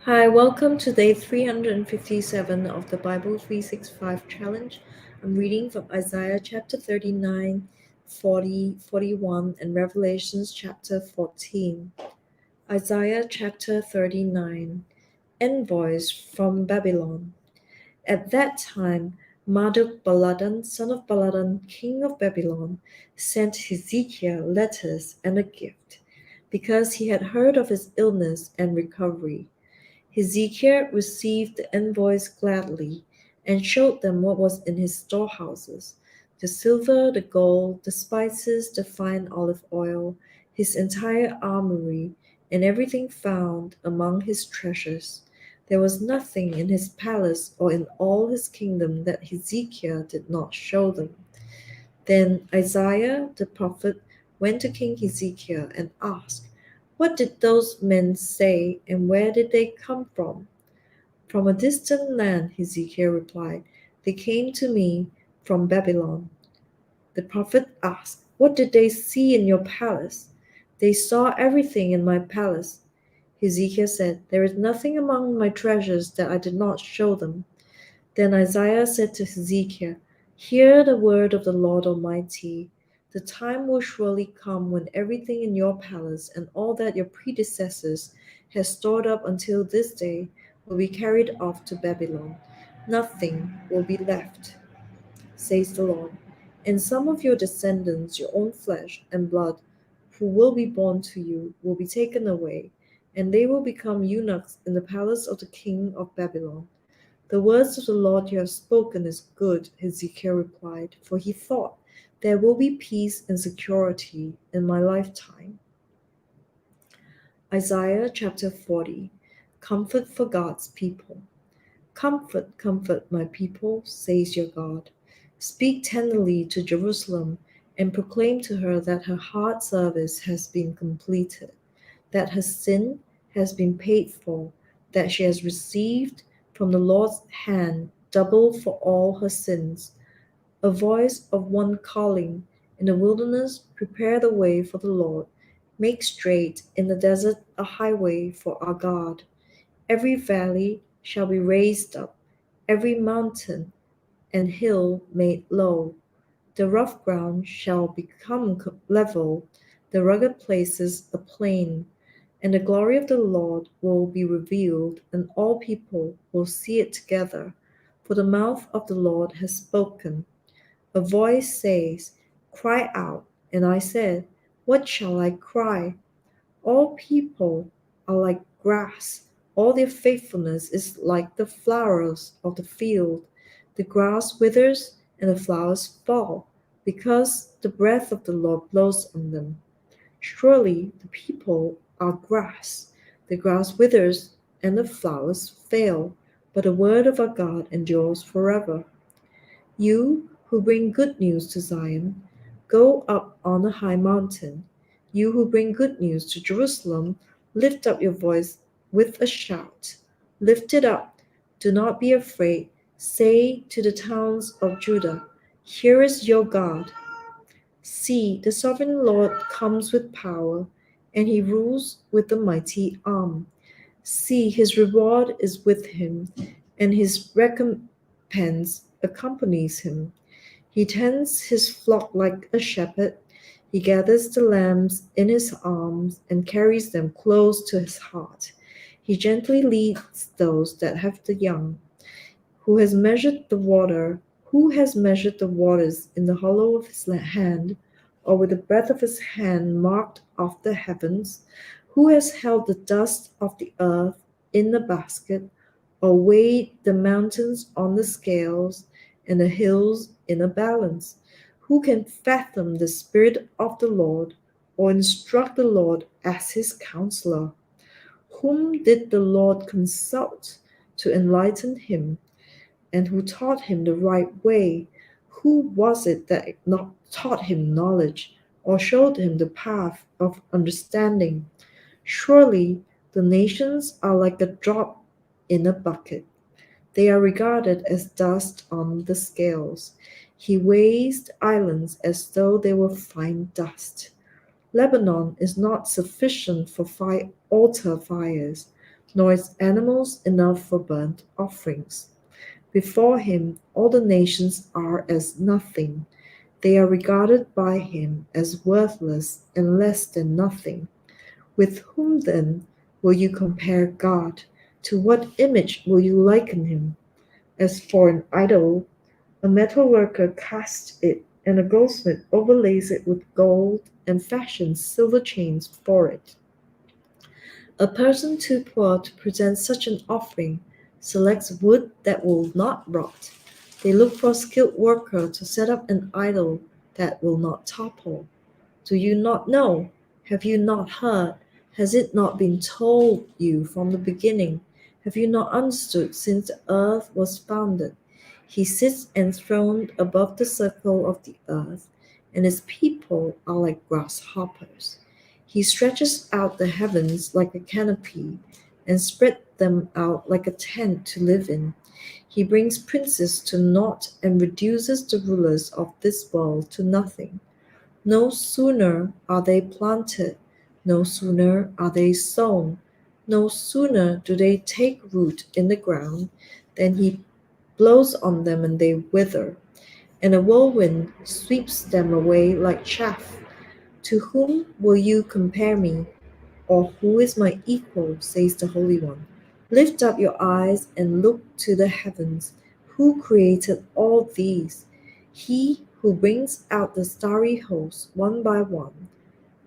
Hi, welcome to day 357 of the Bible 365 challenge. I'm reading from Isaiah chapter 39, 40, 41, and Revelations chapter 14. Isaiah chapter 39. Envoys from Babylon. At that time, Marduk-baladan, son of Baladan, king of Babylon, sent Hezekiah letters and a gift, because he had heard of his illness and recovery. Hezekiah received the envoys gladly, and showed them what was in his storehouses: the silver, the gold, the spices, the fine olive oil, his entire armory, and everything found among his treasures. There was nothing in his palace or in all his kingdom that Hezekiah did not show them. Then Isaiah the prophet went to King Hezekiah and asked, "What did those men say, and where did they come from?" "From a distant land," Hezekiah replied. "They came to me from Babylon." The prophet asked, "What did they see in your palace?" "They saw everything in my palace." Hezekiah said, "There is nothing among my treasures that I did not show them." Then Isaiah said to Hezekiah, "Hear the word of the Lord Almighty. The time will surely come when everything in your palace and all that your predecessors have stored up until this day will be carried off to Babylon. Nothing will be left, says the Lord. And some of your descendants, your own flesh and blood, who will be born to you, will be taken away, and they will become eunuchs in the palace of the king of Babylon. The words of the Lord you have spoken is good," Hezekiah replied, for he thought, "There will be peace and security in my lifetime." Isaiah chapter 40. Comfort for God's people. "Comfort, comfort my people, says your God. Speak tenderly to Jerusalem and proclaim to her that her hard service has been completed, that her sin has been paid for, that she has received from the Lord's hand double for all her sins. A voice of one calling in the wilderness, prepare the way for the Lord, make straight in the desert a highway for our God. Every valley shall be raised up, every mountain and hill made low. The rough ground shall become level, the rugged places a plain, and the glory of the Lord will be revealed, and all people will see it together. For the mouth of the Lord has spoken. A voice says, 'Cry out.' And I said, 'What shall I cry?' All people are like grass. All their faithfulness is like the flowers of the field. The grass withers and the flowers fall, because the breath of the Lord blows on them. Surely the people are grass. The grass withers and the flowers fail, but the word of our God endures forever. You who bring good news to Zion, go up on a high mountain. You who bring good news to Jerusalem, lift up your voice with a shout. Lift it up. Do not be afraid. Say to the towns of Judah, 'Here is your God.' See, the sovereign Lord comes with power, and he rules with a mighty arm. See, his reward is with him, and his recompense accompanies him. He tends his flock like a shepherd. He gathers the lambs in his arms and carries them close to his heart. He gently leads those that have the young. Who has measured the water? Who has measured the waters in the hollow of his hand, or with the breadth of his hand marked off the heavens? Who has held the dust of the earth in a basket, or weighed the mountains on the scales, and the hills in a balance? Who can fathom the Spirit of the Lord, or instruct the Lord as his counselor? Whom did the Lord consult to enlighten him? And who taught him the right way? Who was it that not taught him knowledge, or showed him the path of understanding? Surely the nations are like a drop in a bucket. They are regarded as dust on the scales. He weighs the islands as though they were fine dust. Lebanon is not sufficient for altar fires, nor its animals enough for burnt offerings. Before him, all the nations are as nothing. They are regarded by him as worthless and less than nothing. With whom then will you compare God? To what image will you liken him? As for an idol, a metal worker casts it, and a goldsmith overlays it with gold and fashions silver chains for it. A person too poor to present such an offering selects wood that will not rot. They look for a skilled worker to set up an idol that will not topple. Do you not know? Have you not heard? Has it not been told you from the beginning? Have you not understood since the earth was founded? He sits enthroned above the circle of the earth, and his people are like grasshoppers. He stretches out the heavens like a canopy, and spread them out like a tent to live in. He brings princes to naught and reduces the rulers of this world to nothing. No sooner are they planted, no sooner are they sown, no sooner do they take root in the ground, than he blows on them and they wither, and a whirlwind sweeps them away like chaff. To whom will you compare me? Or who is my equal? Says the Holy One. Lift up your eyes and look to the heavens. Who created all these? He who brings out the starry host one by one,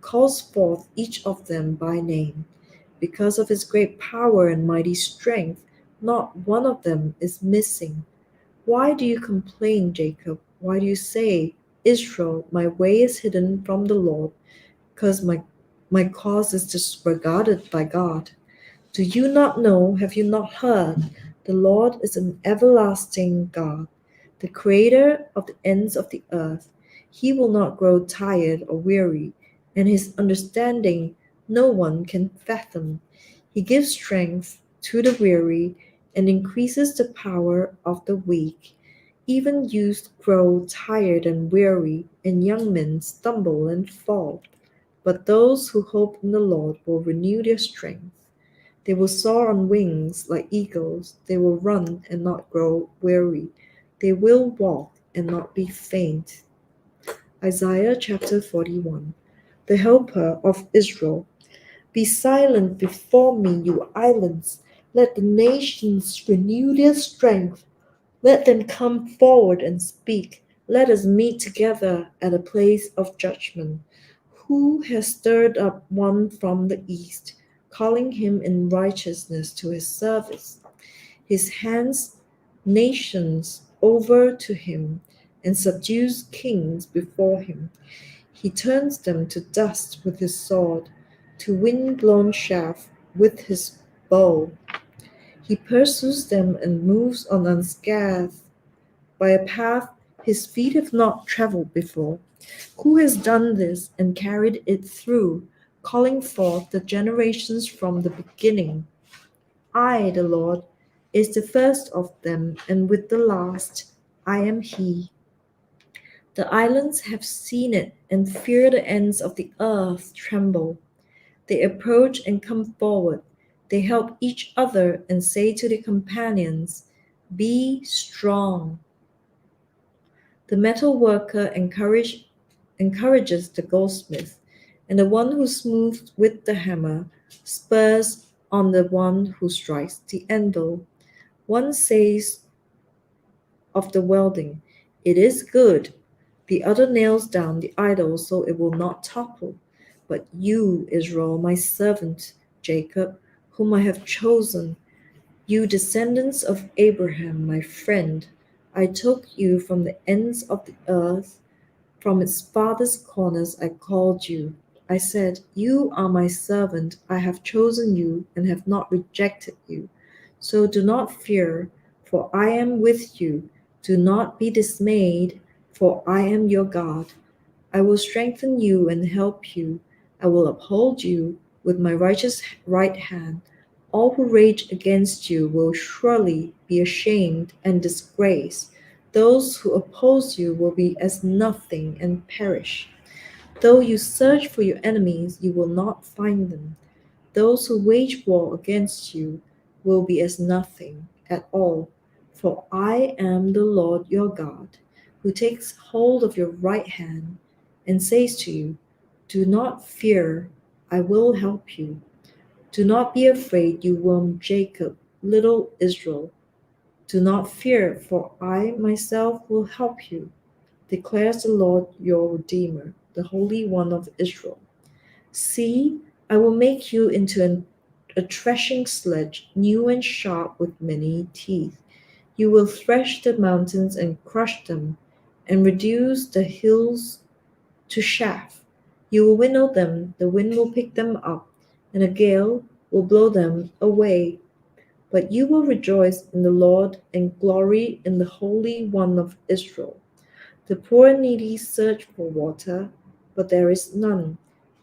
calls forth each of them by name. Because of his great power and mighty strength, not one of them is missing. Why do you complain, Jacob? Why do you say, Israel, my way is hidden from the Lord, because my cause is disregarded by God? Do you not know? Have you not heard? The Lord is an everlasting God, the creator of the ends of the earth. He will not grow tired or weary, and his understanding no one can fathom. He gives strength to the weary and increases the power of the weak. Even youths grow tired and weary, and young men stumble and fall. But those who hope in the Lord will renew their strength. They will soar on wings like eagles. They will run and not grow weary. They will walk and not be faint. Isaiah chapter 41. The Helper of Israel. Be silent before me, you islands. Let the nations renew their strength. Let them come forward and speak. Let us meet together at a place of judgment. Who has stirred up one from the east, calling him in righteousness to his service? His hands nations over to him, and subdues kings before him. He turns them to dust with his sword, to wind-blown chaff with his bow. He pursues them and moves on unscathed by a path his feet have not traveled before. Who has done this and carried it through, calling forth the generations from the beginning? I, the Lord, is the first of them, and with the last I am he. The islands have seen it and fear the ends of the earth tremble. They approach and come forward. They help each other and say to their companions, Be strong. The metal worker encourages the goldsmith, and the one who smooths with the hammer spurs on the one who strikes the anvil. One says of the welding, It is good. The other nails down the idol so it will not topple. But you, Israel, my servant, Jacob, whom I have chosen, you descendants of Abraham, my friend, I took you from the ends of the earth, from its farthest corners I called you. I said, You are my servant, I have chosen you and have not rejected you. So do not fear, for I am with you. Do not be dismayed, for I am your God. I will strengthen you and help you. I will uphold you with my righteous right hand. All who rage against you will surely be ashamed and disgraced. Those who oppose you will be as nothing and perish. Though you search for your enemies, you will not find them. those who wage war against you will be as nothing at all. For I am the Lord your God, who takes hold of your right hand and says to you, do not fear, I will help you. Do not be afraid, you worm Jacob, little Israel. Do not fear, for I myself will help you, declares the Lord your Redeemer, the Holy One of Israel. See, I will make you into a threshing sledge, new and sharp with many teeth. You will thresh the mountains and crush them, and reduce the hills to chaff. You will winnow them, the wind will pick them up, and a gale will blow them away. But you will rejoice in the Lord and glory in the Holy One of Israel. The poor and needy search for water, but there is none.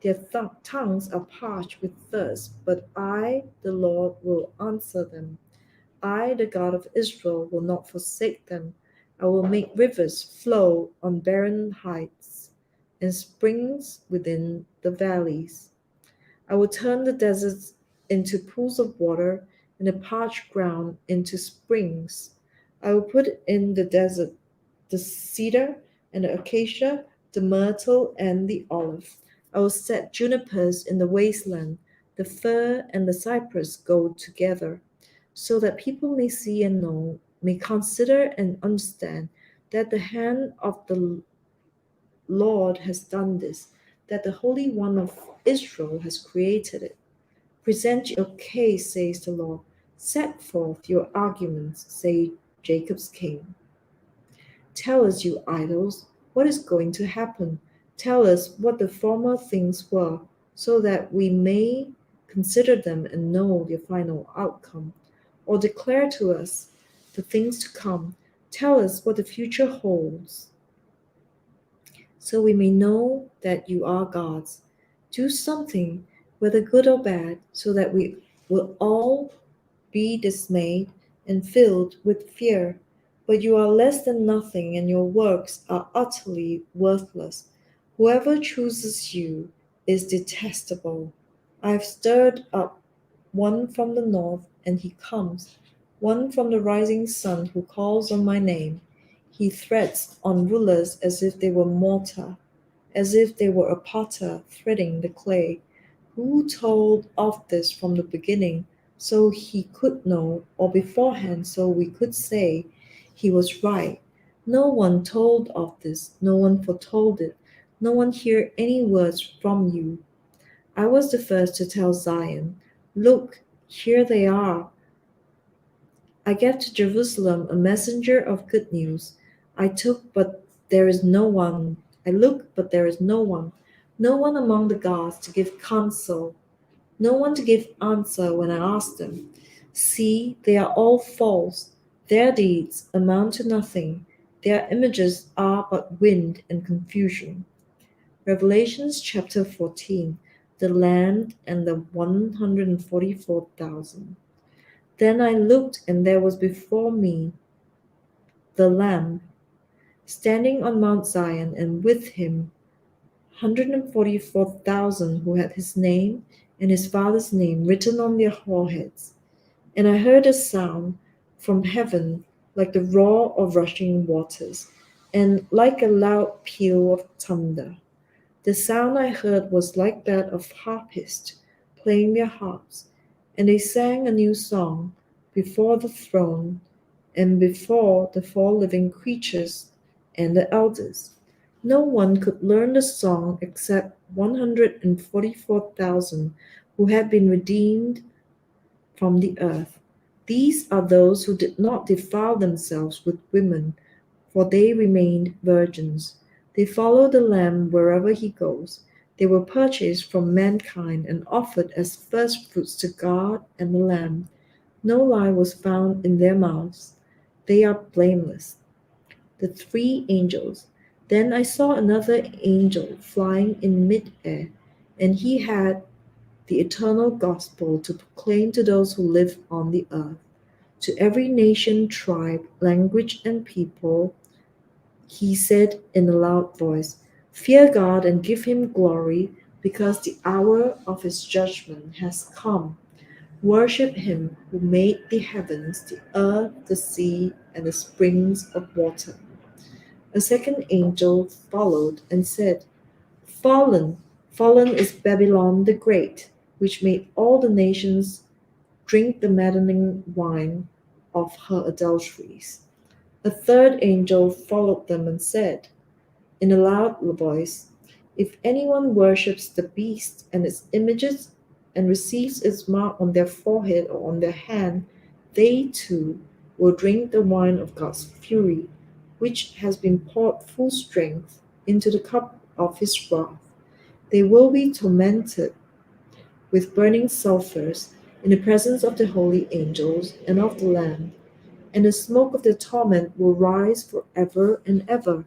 Their tongues are parched with thirst, but I, the Lord, will answer them. I, the God of Israel, will not forsake them. I will make rivers flow on barren heights and springs within the valleys. I will turn the deserts into pools of water and the parched ground into springs. I will put in the desert the cedar and the acacia, the myrtle and the olive. I will set junipers in the wasteland. The fir and the cypress go together, so that people may see and know, may consider and understand that the hand of the Lord has done this, that the Holy One of Israel has created it. Present your case, says the Lord. Set forth your arguments, say Jacob's king. Tell us, you idols, what is going to happen. Tell us what the former things were, so that we may consider them and know their final outcome. Or declare to us the things to come. Tell us what the future holds, so we may know that you are gods. Do something, whether good or bad, so that we will all be dismayed and filled with fear. But you are less than nothing, and your works are utterly worthless. Whoever chooses you is detestable. I have stirred up one from the north, and he comes, one from the rising sun who calls on my name. He threads on rulers as if they were mortar, as if they were a potter threading the clay. Who told of this from the beginning, so he could know, or beforehand, so we could say he was right? No one told of this, no one foretold it, no one heard any words from you. I was the first to tell Zion, look, here they are. I gave to Jerusalem a messenger of good news. I took, but there is no one. I look, but there is no one. No one among the gods to give counsel. No one to give answer when I ask them. See, they are all false. Their deeds amount to nothing. Their images are but wind and confusion. Revelations chapter 14. The Lamb and the 144,000. Then I looked, and there was before me the Lamb, standing on Mount Zion, and with him 144,000 who had his name and his father's name written on their foreheads. And I heard a sound from heaven like the roar of rushing waters, and like a loud peal of thunder. The sound I heard was like that of harpists playing their harps, and they sang a new song before the throne and before the four living creatures and the elders. No one could learn the song except 144,000 who had been redeemed from the earth. These are those who did not defile themselves with women, for they remained virgins. They follow the Lamb wherever he goes. They were purchased from mankind and offered as firstfruits to God and the Lamb. No lie was found in their mouths. They are blameless. The three angels. Then I saw another angel flying in mid-air, and he had the eternal gospel to proclaim to those who live on the earth, to every nation, tribe, language, and people. He said in a loud voice, fear God and give him glory, because the hour of his judgment has come. Worship him who made the heavens, the earth, the sea, and the springs of water. A second angel followed and said, Fallen, fallen is Babylon the Great, which made all the nations drink the maddening wine of her adulteries. A third angel followed them and said, in a loud voice, If anyone worships the beast and its images and receives its mark on their forehead or on their hand, they too will drink the wine of God's fury, which has been poured full strength into the cup of his wrath. They will be tormented with burning sulphurs in the presence of the holy angels and of the Lamb, and the smoke of their torment will rise forever and ever.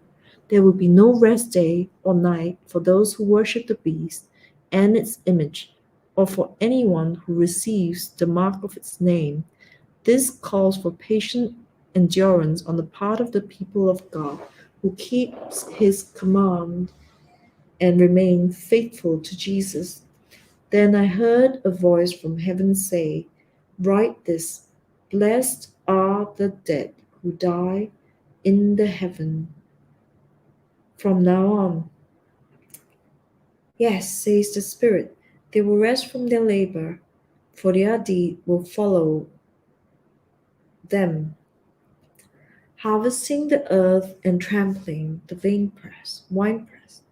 There will be no rest day or night for those who worship the beast and its image, or for anyone who receives the mark of its name. This calls for patient endurance on the part of the people of God who keeps his command and remain faithful to Jesus. Then I heard a voice from heaven say, Write this, blessed are the dead who die in the heaven from now on. Yes, says the Spirit, they will rest from their labor, for their deed will follow them, harvesting the earth and trampling the winepress.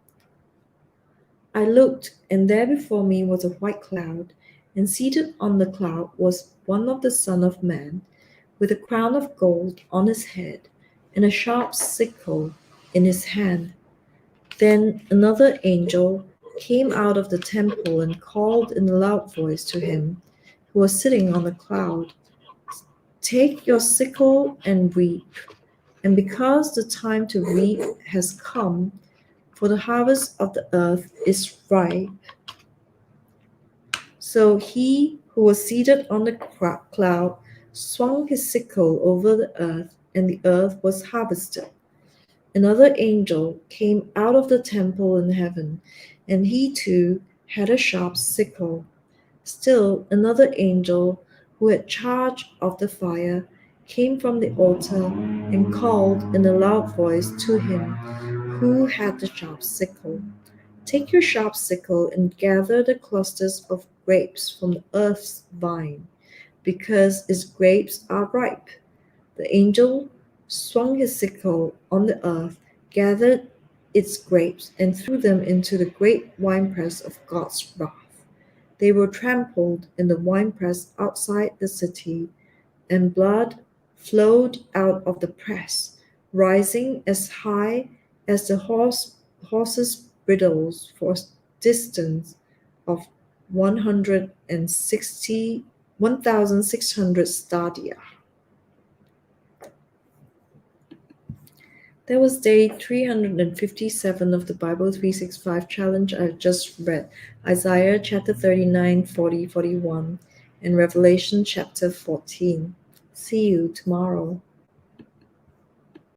I looked, and there before me was a white cloud, and seated on the cloud was one of the Son of Man, with a crown of gold on his head, and a sharp sickle in his hand. Then another angel came out of the temple and called in a loud voice to him who was sitting on the cloud, Take your sickle and reap, and because the time to reap has come, for the harvest of the earth is ripe. So he who was seated on the cloud swung his sickle over the earth, and the earth was harvested. Another angel came out of the temple in heaven, and he too had a sharp sickle. Still another angel, who had charge of the fire, came from the altar and called in a loud voice to him who had the sharp sickle. Take your sharp sickle and gather the clusters of grapes from the earth's vine, because its grapes are ripe. The angel swung his sickle on the earth, gathered its grapes, and threw them into the great winepress of God's wrath. They were trampled in the winepress outside the city, and blood flowed out of the press, rising as high as the horses' bridles for a distance of 1,600 stadia. That was day 357 of the Bible 365 challenge I just read. Isaiah chapter 39, 40, 41, and Revelation chapter 14. See you tomorrow.